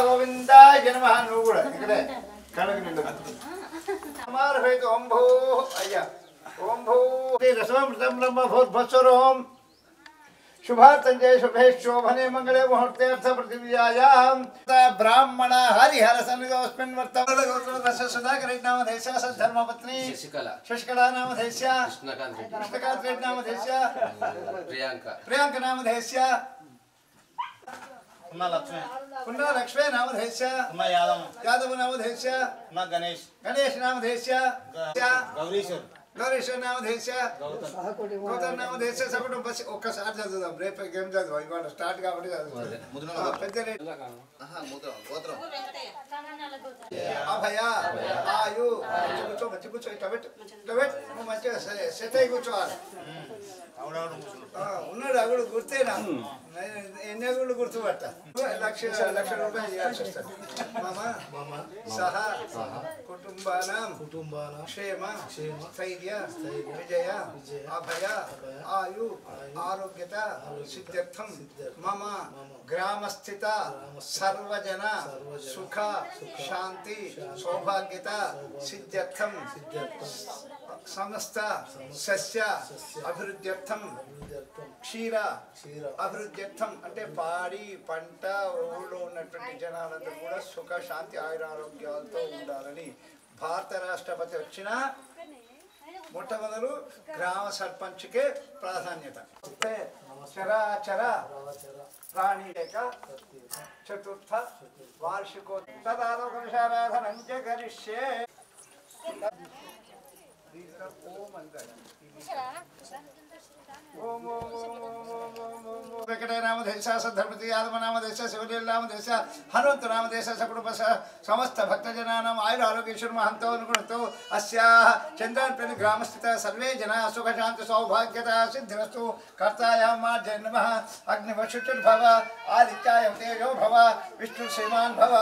గోవిందాయ నమః నువ్వు కూడా ఇక్కడే కళ్ళకి నిండు సమారభేత ఓం భూ అయ్యా ఓం భూ రసమృతం బ్రహ్మ భూర్భస్వరోం शुभार्तंजय शुभे शोभने मंगले मुहूर्ते अर्थ पृथिव्यायां ब्राह्मण हरिहर सन्निधोस्मिन् वर्तमान गोत्र सुधाकर नाम देश्या धर्मपत्नी शशिकला नाम देश्या कृष्णकांत रेड्डी नाम देश्या प्रियांका नाम देश्या कुंडा लक्ष्मी नाम देश्या यादव नाम देश्या गणेश नाम देश्या गौरीश्वर नाम देश्या गौतम नाम देश्या सकुटुंब ఒక్కసారి చదువుదాం రేపు గేమ్ చదువు ఇవాళ స్టార్ట్ కాబట్టి అభయ ఆయు కూర్చో మంచి కూర్చో ఇట్లా పెట్టు నువ్వు మంచిగా సెట్ అయి కూర్చోవాలి ఉన్నాడు అగుడు గుర్తేనా ఎన్ని అగుళ్ళు గుర్తుపట్ట లక్ష రూపాయలు చేయాల్సి వస్తుంది మామ సహా కుటుంబానాం క్షేమ స్థైర్య విజయ అభయ ఆయు ఆరోగ్యత సిద్ధ్యర్థం మమ గ్రామస్థిత సర్వజన సుఖ శాంతి సౌభాగ్యత సిద్ధ్యర్థం సమస్త సస్య అభివృద్ధ్యర్థం క్షీర అభివృద్ధ్యర్థం అంటే పాడి పంట ఊళ్ళో ఉన్నటువంటి జనాలందరూ కూడా సుఖ శాంతి ఆయురారోగ్యాలతో ఉండాలని భారత రాష్ట్రపతి వచ్చిన మొట్టమొదలు గ్రామ సర్పంచ్కే ప్రాధాన్యత చరాచర ప్రాణి చతుర్థ వార్షికోత్సవారాధనం కరిష్యే వెంకట నామ దేశ సద్ధర్మతి యాదవ నామ దేశ శివలీల నామ దేశ హనుమంతు నామ దేశ సకుటుంబ సమస్త భక్తజనానాం ఆయుర ఆరోగ్యేశ్వర మహంతో అనుగుణతో అస్యాః చంద్రాన్పల్లి గ్రామస్థిత సర్వే జనా సుఖ శాంతి సౌభాగ్యత సిద్ధిరస్తు కర్తాయాం మార్జయ నమః అగ్నివశుచుర్భవ ఆదిత్యాయ తేజో భవ విష్ణు శ్రీమాన్ భవ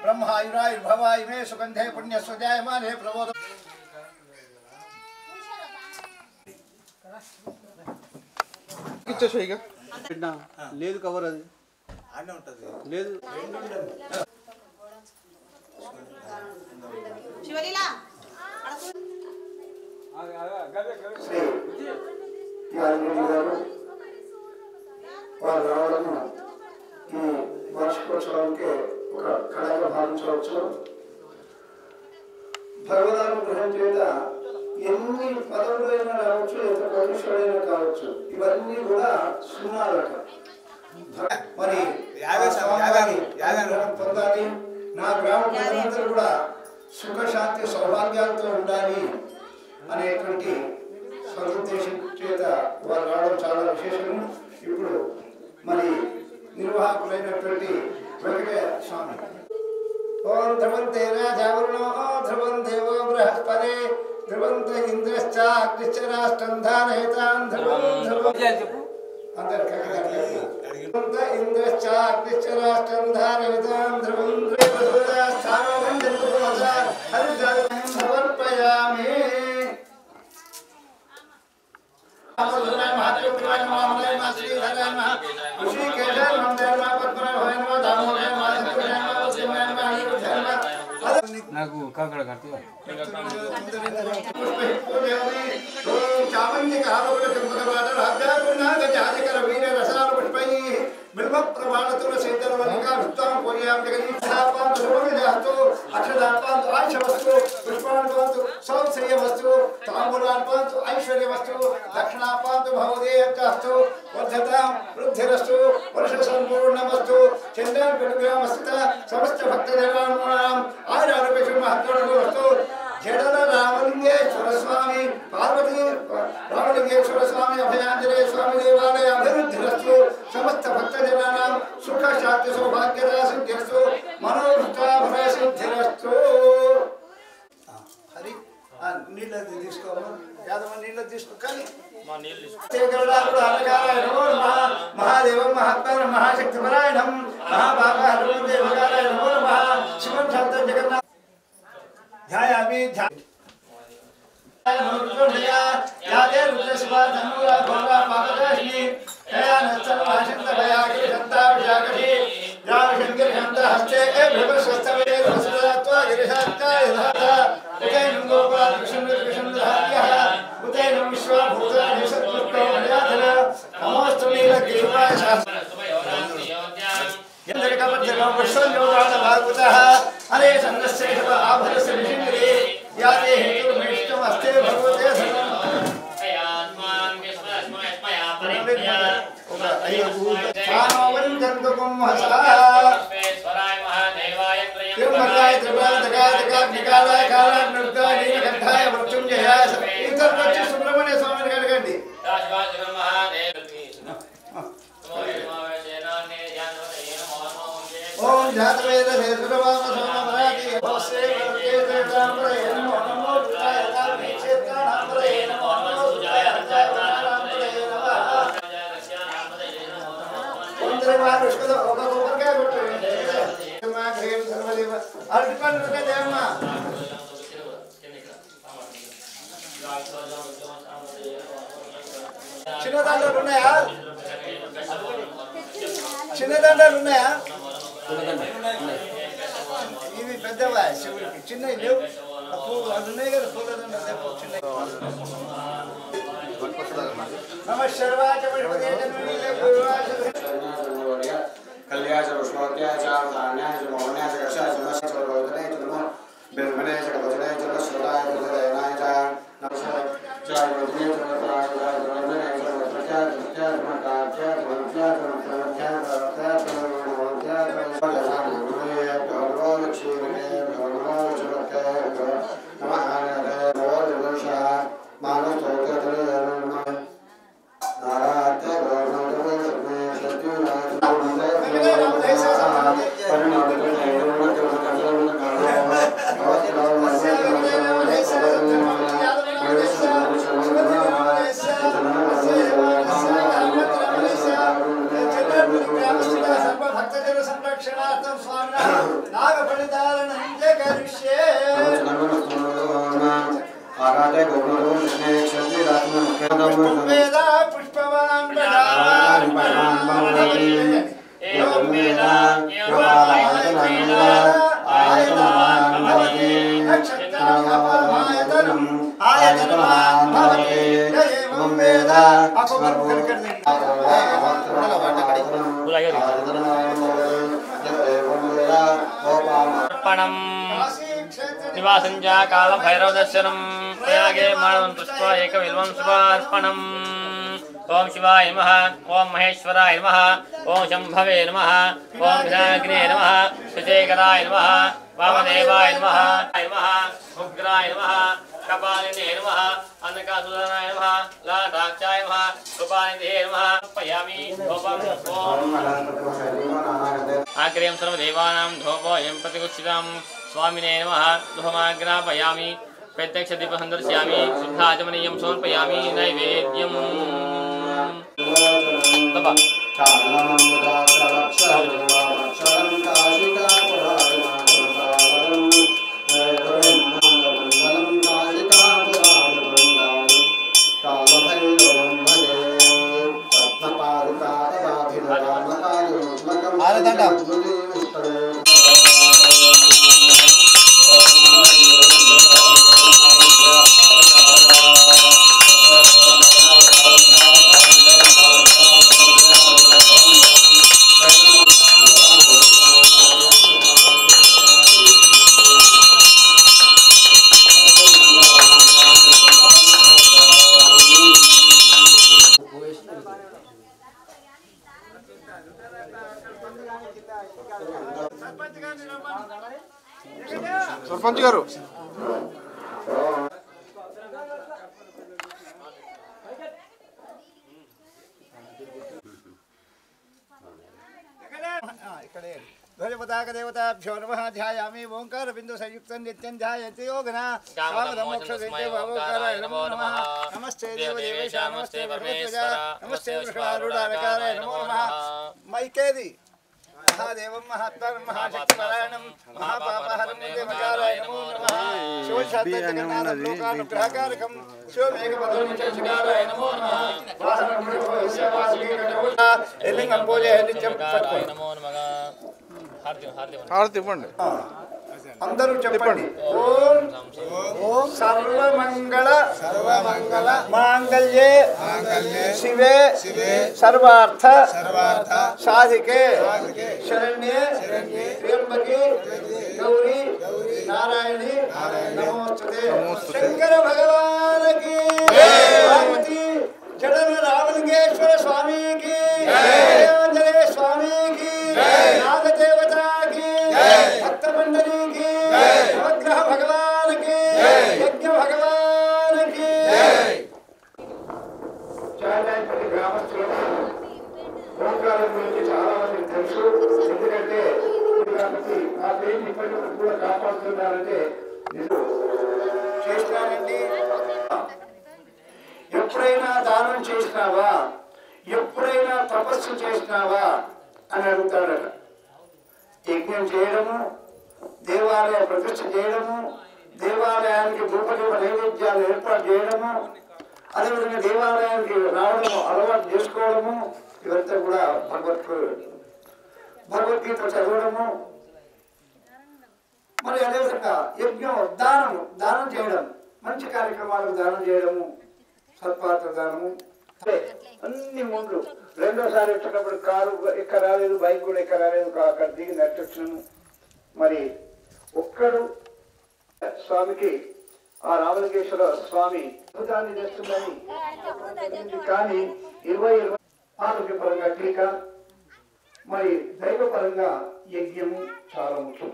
బ్రహ్మాయురాయుర్భవ ఇమే సుగంధే పుణ్యస్వజాయమానే ప్రబోధ ఇచ్చేసా ఇక లేదు కవర్ అది అన్నీ ఉంటుంది లేదు వారు రావడం ఈ వార్షికోత్సవానికి ఒక కళగా భావించవచ్చు. భగవదానుగ్రహం చేత ఎన్ని పదవులైనా రావచ్చు, ఎంత పరుషుడైనా కావచ్చు, ఇవన్నీ కూడా సున్నాలట. మరి పొందాలి, నా గ్రామ ప్రజలందరూ కూడా సుఖశాంతి సౌభాగ్యాలతో ఉండాలి అనేటువంటి సదుద్దేశం చేత వారు రావడం చాలా విశేషము. ఇప్పుడు మరి నిర్వాహకులైనటువంటి వెంకటేశ్వర స్వామి ఓం ధ్రువంతే రాజావరుణో ధ్రువం దేవో బృహస్పతి ధ్రువంత ఇంద్రశ్చ అగ్నిశ్చ రాష్ట్రం ధారయతాం ధ్రువం ధ్రువం అందరికీ ధ్రువంత ఇంద్రశ్చ అగ్నిశ్చ రాష్ట్రం ధారయతాం ధ్రువం సమర్పయామి. నాకు కాకడ కడుతూ చామంతి కాలువల కింద రాజ్యాకున్నాగ జాతికర వీర రసాల పుష్పై బిల్వ ప్రమాణతుల శైతల వనికా విత్తాం పోయాం జగదీశాపాంతు శుభవిజాస్తు అక్షదాపాంతు ఆయుషవస్తు పుష్పాన్పాంతు సౌశ్రియవస్తు తాంబూలాన్పాంతు ఐశ్వర్యవస్తు దక్షిణాపాంతు భవదేయస్తు వర్ధతాం వృద్ధిరస్తు వర్ష సంపూర్ణమస్తు చంద్రాన్పల్లి గ్రామస్థిత సమస్త భక్తజనానాం ఆయురారోగ్య మహత్వస్తు. జడల రామలింగేశ్వర స్వామి పార్వతీ రామలింగేశ్వర స్వామి అభయాంజనేయ స్వామి దేవాలయ అభివృద్ధిరస్తు. సమస్త భక్తజనానాం సుఖ శాంతి సౌభాగ్యత సిద్ధిరస్తు. మనోభృతాభర సిద్ధిరస్తు. హరి నీళ్ళది తీసుకోము, యాదవ నీళ్ళ తీసుకో కానీ మహాదేవ మహాత్మ మహాశక్తి పరాయణం మహాబాబా దేవకారాయ నమో నమః. శివం శాంతం జగన్నాథ ధ్యాయామి యాదే రుద్రశివా ధనురా భోగా మాతదాశి దయానస్తవాశింత భయాగి సంతా విజాగషి शंकर शांता हस्ते भृगस्वस्तवे वसुदात्वा गिरिशात्ताय धाता उतैनं गोपाल कृष्णधार्यः उतैनं विश्वभूतानि सत्पुरुषो मयाधर नमोऽस्तु नीलग्रीवाय यन्द्रकपत्रकं पुष्पयोगान भागवतः हरे सन्नश्रेष्ठ आभरस्य विशिङ्गरे याते हेतुर्मेष्टमस्ते भगवते सुब्रह्मण्य स्वामी गाड़ी ओम जातवेद देवराम सोमराति भवसे भवते देवतामरे नमो नमो दुर्गाय कामे क्षेत्रामरे नमो नमो दुर्गाय हरतामरे नमः ओंद्रे मारुष्कद ओबर क्या करते मा ग्रेम सर्वदेव अर्पण करके देवमा చిన్నదండలు ఉన్నాయా చిన్నదండలు ఉన్నాయా ఇవి పెద్దవా శివుడికి చిన్నవి లేవు పూలు అది ఉన్నాయి కదా పూలదండలు లేవు చిన్నవి నమ శర్వాచ పశుపతే జన్మనీలే గురువాచ కళ్యాణ పుష్పోత్యాచ ధాన్యాచ మోహన్యాచ కషాచ నమస్య రోదనే నమో బిర్మనే చ కవచనే చ శ్రోతాయ ప్రదయనాయ చ నమస్య చ రోదనే చ రోదనే చ निवासंजा काल भैरव दर्शनम प्रयागे मानवं पुष्पा एक विल्वं शुभार्पणम् ओम शिवाय नमः ओम महेश्वराय नमः ओम शंभवे नमः ओम विनायकने नमः सुचेकराय नमः वामदेवाय नमः उग्राय नमः कपालिने नमः अन्नकासुदानाय नमः लाटाक्षाय नमः कृपानिधे नमः पयामि धूपम् ओम आग्र्यं सर्वदेवानां धूपोऽयं प्रतिगुच्छितं स्वामिने नमः धूपमाग्रापयामि प्रत्यक्षदीपं दर्शयामि शुद्धाचमनीयं समर्पयामि नैवेद्यम् सरपंच गारू ध्वजपताक देवताभ्यो नमः ध्यायामि ओंकार बिंदु संयुक्त नित्यं ध्यायति योगना स्वामोक्षराय नमो नमः नमस्ते देवदेवेश नमस्ते परमेश्वर नमस्ते वृषभारूढालकाराय नमो नमः मैकेदि महादेवं महात्मनं महाशक्तिपरायणं महापापहरं देवकाराय नमो नमः शिवशास्त्रजगन्नाथं लोकानुग्रहकारकं शिवमेघपदोनिचकाराय नमो नमः वासनं एलिंगं पूजय नित्यं नमो नमः హారతి ఇవ్వండి. అందరూ చెప్పండి. ఓం ఓం సర్వమంగళ మాంగళ్యే శివే సర్వార్థ సాధికే శరణ్యే త్ర్యంబకే గౌరీ నారాయణి నమోస్తుతే. శంకర భగవానికి పార్వతీ జడల రామలింగేశ్వర స్వామికి ఆంజనేయ స్వామికి నాగదేవతకి భక్త మండలికి నవగ్రహ భగవానికి యజ్ఞ భగవానికి చాలామంది గ్రామస్తులకు ఓంకారం గురించి చాలా మంది తెలుసు. ఎందుకంటే కాబట్టి ఆ పేరు ఇప్పటికీ కూడా కాపాడుతున్నారంటే నిజం చేస్తానండి. ఎప్పుడైనా దానం చేసినావా, ఎప్పుడైనా తపస్సు చేసినావా అని అడుగుతాడట. యజ్ఞం చేయడము, దేవాలయ ప్రతిష్ఠ చేయడము, దేవాలయానికి ధూపదీప నైవేద్యాలు ఏర్పాటు చేయడము, అదేవిధంగా దేవాలయానికి రావడము అలవాటు చేసుకోవడము, ఇవంతా కూడా భగవద్గీత చదవడము. మరి అదేవిధంగా యజ్ఞం దానం చేయడం, మంచి కార్యక్రమాలకు దానం చేయడము, సత్పాత్ర దానము. అన్ని ముందు రెండోసారి వచ్చినప్పుడు కారు ఎక్కడ రాలేదు, బైక్ కూడా ఎక్కడ రాలేదు, అక్కడ దిగి నడిచొచ్చినాము. మరి ఒక్కడు స్వామికి ఆ రామలింగేశ్వర స్వామి అద్భుతాన్ని చేస్తుందని కానీ 20 ఆరోగ్యపరంగా టీకా, మరి దైవపరంగా యజ్ఞము చాలా ముఖ్యం.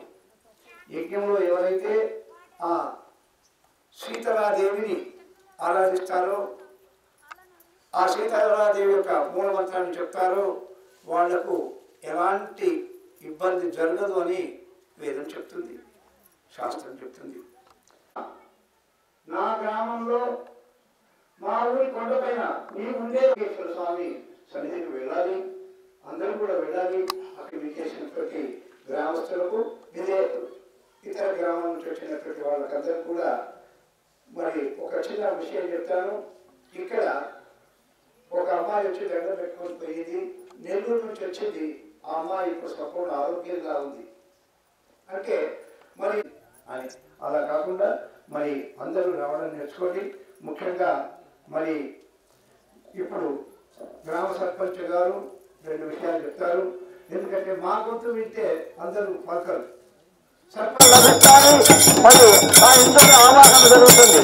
యజ్ఞంలో ఎవరైతే ఆ సీతారాదేవిని ఆరాధిస్తారో, ఆ సీతారాదేవి యొక్క మూలమంత్రాన్ని చెప్తారో వాళ్లకు ఎలాంటి ఇబ్బంది జరగదు అని వేదం చెప్తుంది, శాస్త్రం చెప్తుంది. నా గ్రామంలో మా ఊరి కొండపైన ఈ ఉండే స్వామి సన్నిధికి వెళ్ళాలి, అందరూ కూడా వెళ్ళాలి. అక్కడ విచ్చేసినటువంటి గ్రామస్తులకు, ఇతర గ్రామాల నుంచి వచ్చినటువంటి వాళ్ళకందరూ కూడా మరి ఒక చిన్న విషయం చెప్తాను. ఇక్కడ ఒక అమ్మాయి వచ్చి దండ పెట్టుకొని పోయింది, నెల్లూరు నుంచి వచ్చింది. ఆ అమ్మాయి ఇప్పుడు సంపూర్ణ ఆరోగ్యంగా ఉంది. అంటే మరి అని అలా కాకుండా మరి అందరూ రావడం నేర్చుకోండి. ముఖ్యంగా మరి ఇప్పుడు గ్రామ సర్పంచ్ గారు 2 విషయాలు చెప్తారు. ఎందుకంటే మా గొంతు వింటే అందరూ పలకరు. సర్పంచ్ మరి ఆ ఇంట్లో ఆవాహన జరుగుతుంది.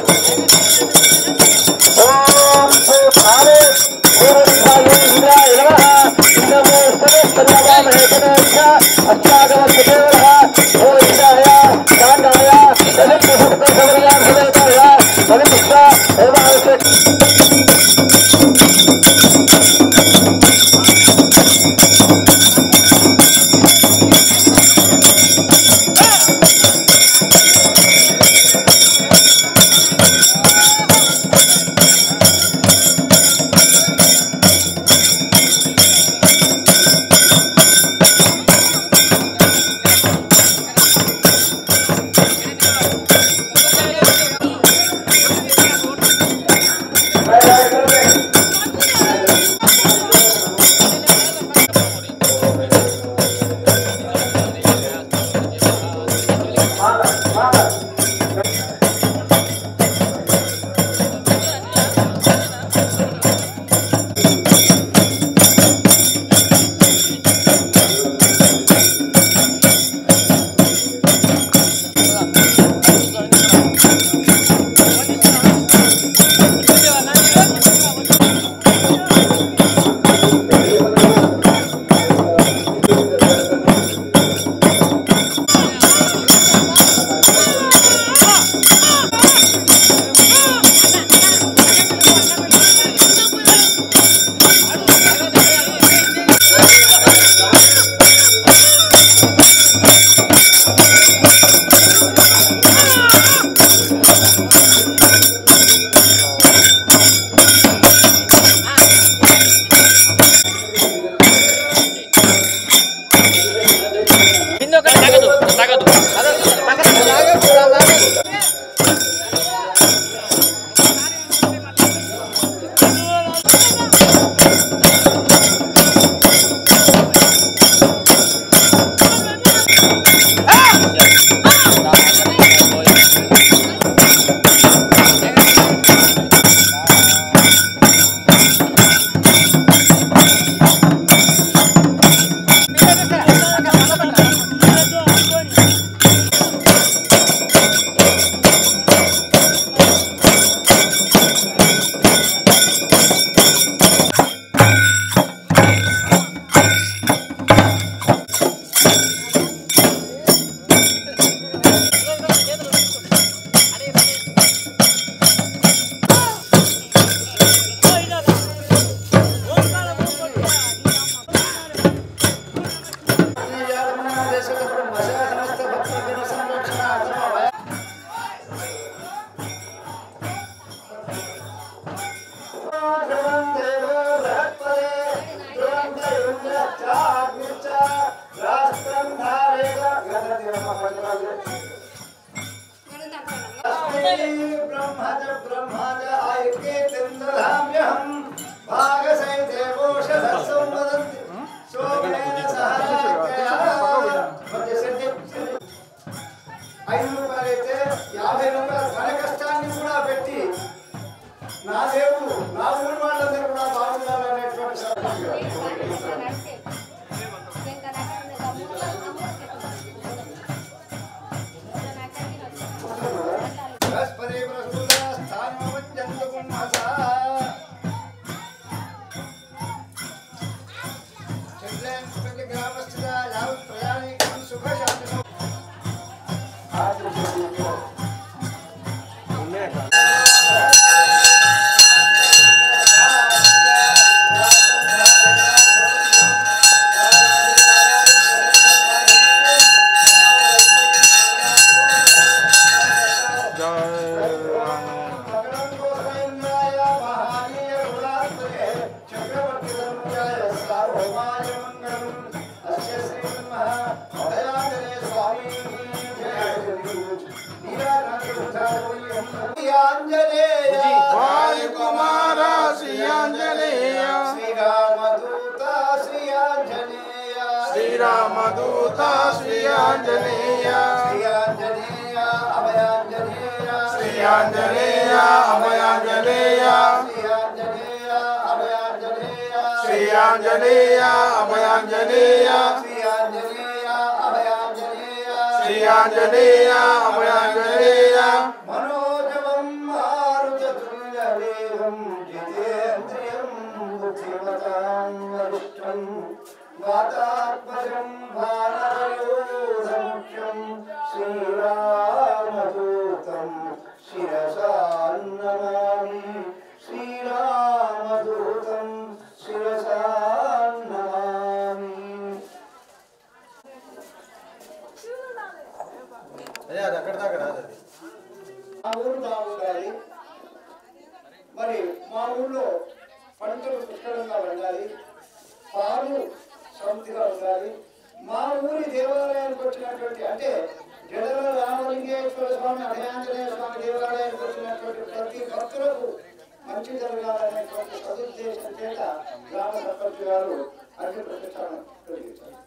रामदूता श्री आंजनेय श्री आंजनेय अभयांजनेय श्री आंजनेय अभयांजनेय श्री आंजनेय अभयांजनेय मनोजवं मारुततुल्यवेगं जितेन्द्रियं बुद्धिमतां वरिष्ठं वातात्मजं वानरयोधमुख्यं श्रीरामदूतं शिरसा नमामि श्रीरामदूतं शिरसा नमामि అది అక్కడ దాకా రాదు అది మా ఊరు బాగుండాలి మరి మా ఊళ్ళో పంటలు పుష్కలంగా ఉండాలి పాలు సమృద్ధిగా ఉండాలి మా ఊరి దేవాలయానికి వచ్చినటువంటి అంటే జడల రామలింగేశ్వర స్వామి అభయాంజనేయ స్వామి దేవాలయానికి వచ్చినటువంటి ప్రతి భక్తులకు మంచి జరగాలనేటువంటి సదుద్దేశం చేత గ్రామ సర్పంచ్ గారు అగ్ని ప్రతిష్టానం కలిగించారు.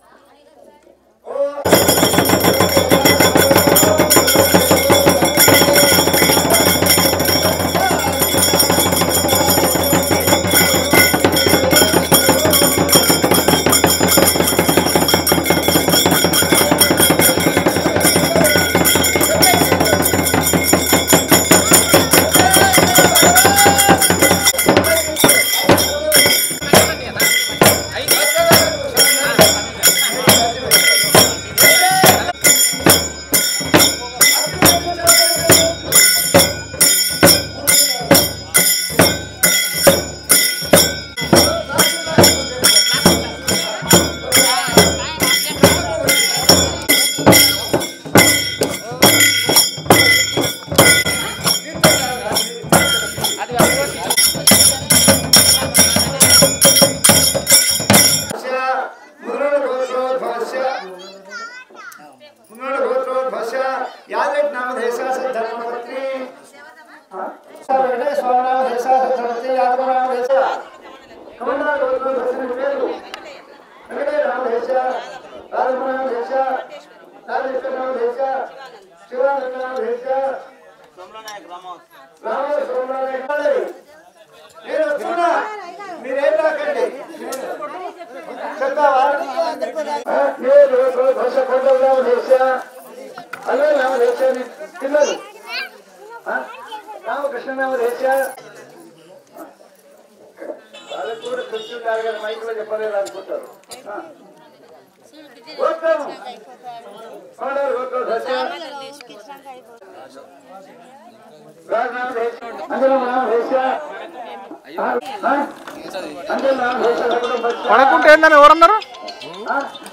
పడకుంటే ఏందని ఎవరన్నారు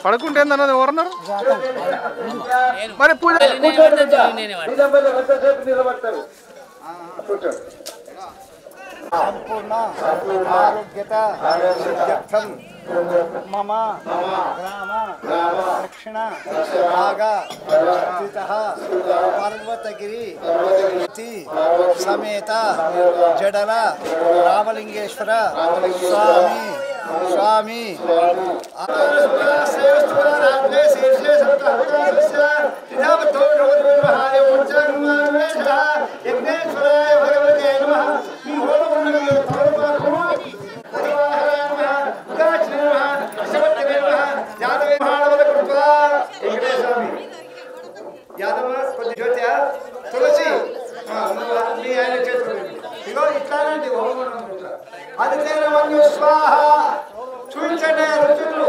పడకుంటే ఏందన్నది ఎవరన్నారు మరి పూజ నిలబడతారు సంపూర్ణ ఆరోగ్యత సిద్ధ్యర్థం మమ గ్రామ దక్షిణ భాగ స్థిత పర్వతగిరి సమేత జడల రామలింగేశ్వర స్వామి స్వామి తులసి ఆయన చేతులు ఇగో ఇట్లానండి అది స్వాహ చూపించండి రుచులు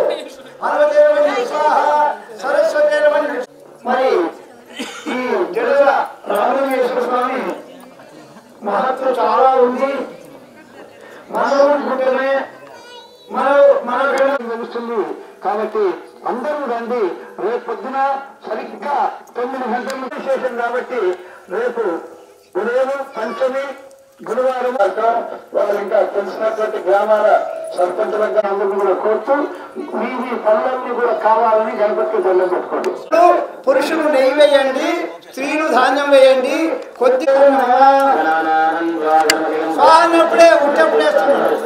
అరవై స్వాహ సరస్వతి మరి ఈ జడల రామలింగేశ్వర స్వామి మహత్వం చాలా ఉంది. మనమే మన తెలుస్తుంది కాబట్టి అందరూ రండి. రేపు పొద్దున సరిగ్గా 9 గంటల విశేషం కాబట్టి రేపు ఉదయం పంచమి గురువారం వాళ్ళు ఇంకా తెలిసినటువంటి గ్రామాల సర్పంచులుగా అందరూ కూడా కోరుతూ మీ పనులన్నీ కూడా కావాలని గణపతికి దండం పెట్టుకోండి. పురుషులు నెయ్యి వేయండి, స్త్రీలు ధాన్యం వేయండి. కొద్దిగా అన్నప్పుడే ఉట్టప్పుడేస్తున్నారు.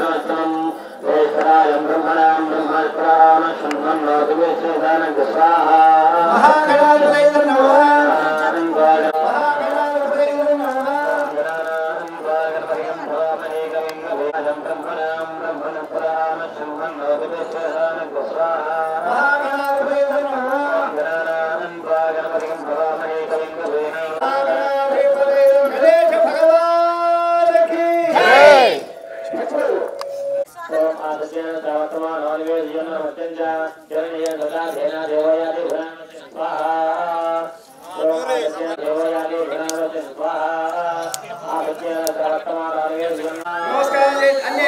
నమస్కారం చేయండి. అన్నీ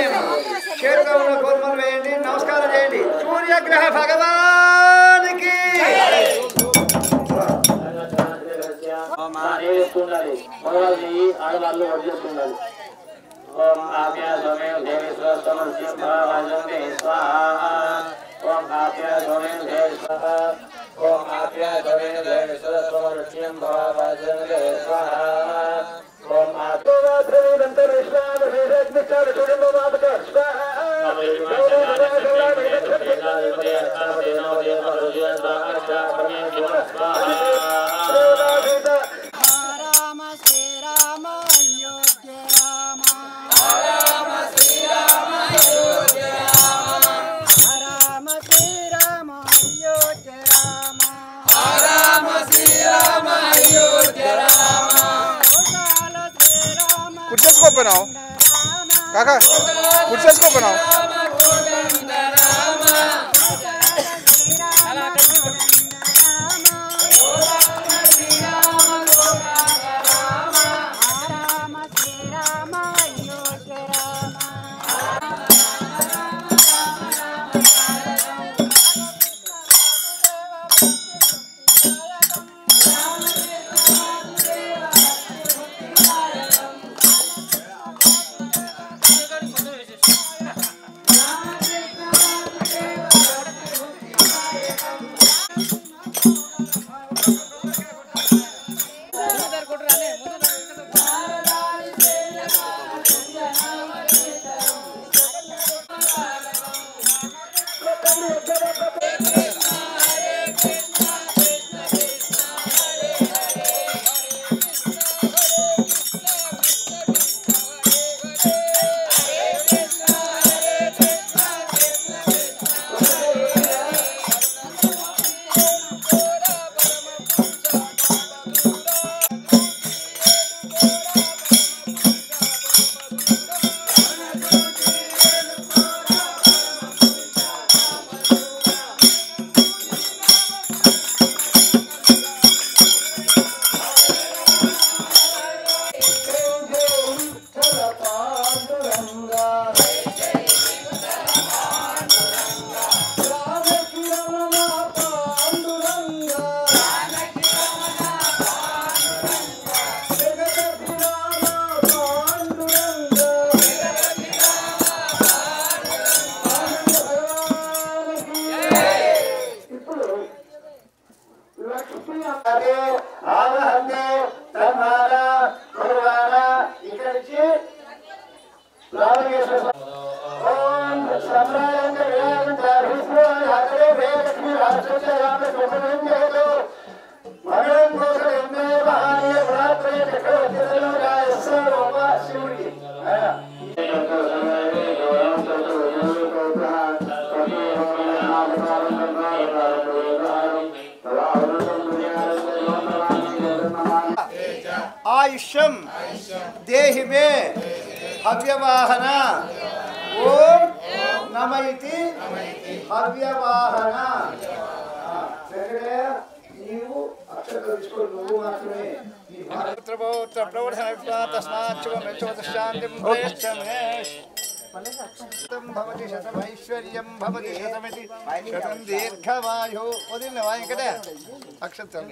క్షేత్రంలో గోధుమలు వేయండి, నమస్కారం చేయండి. సూర్యగ్రహ భగవానికి ఆడవాళ్ళు వడ్డిస్తుండాలి. ఓం ఆప్య సోమే దేవి స్వస్తమస్య స్వాహా. ఓం ఆప్య సోమే దేవి స్వాహా. ఓం ఆప్య సోమే దేవి స్వస్తమస్యం భవాజంగే స్వాహా. ఓం కూర్చేసుకోపోయినావు కాకా, కూర్చేసుకోపోయినావు. Rama आयुष्यम देहि मे हव्यवाहन ओम नमयति हव्यवाहन నీవు అక్షర తీసుకొని నువ్వు మాత్రమే ప్రవర్తన తస్మాత్ శుభం భవతి శతమైశ్వర్యం భవతి శతమితి శతం దీర్ఘవాయు వదిలిన వాయి కదా అక్షరం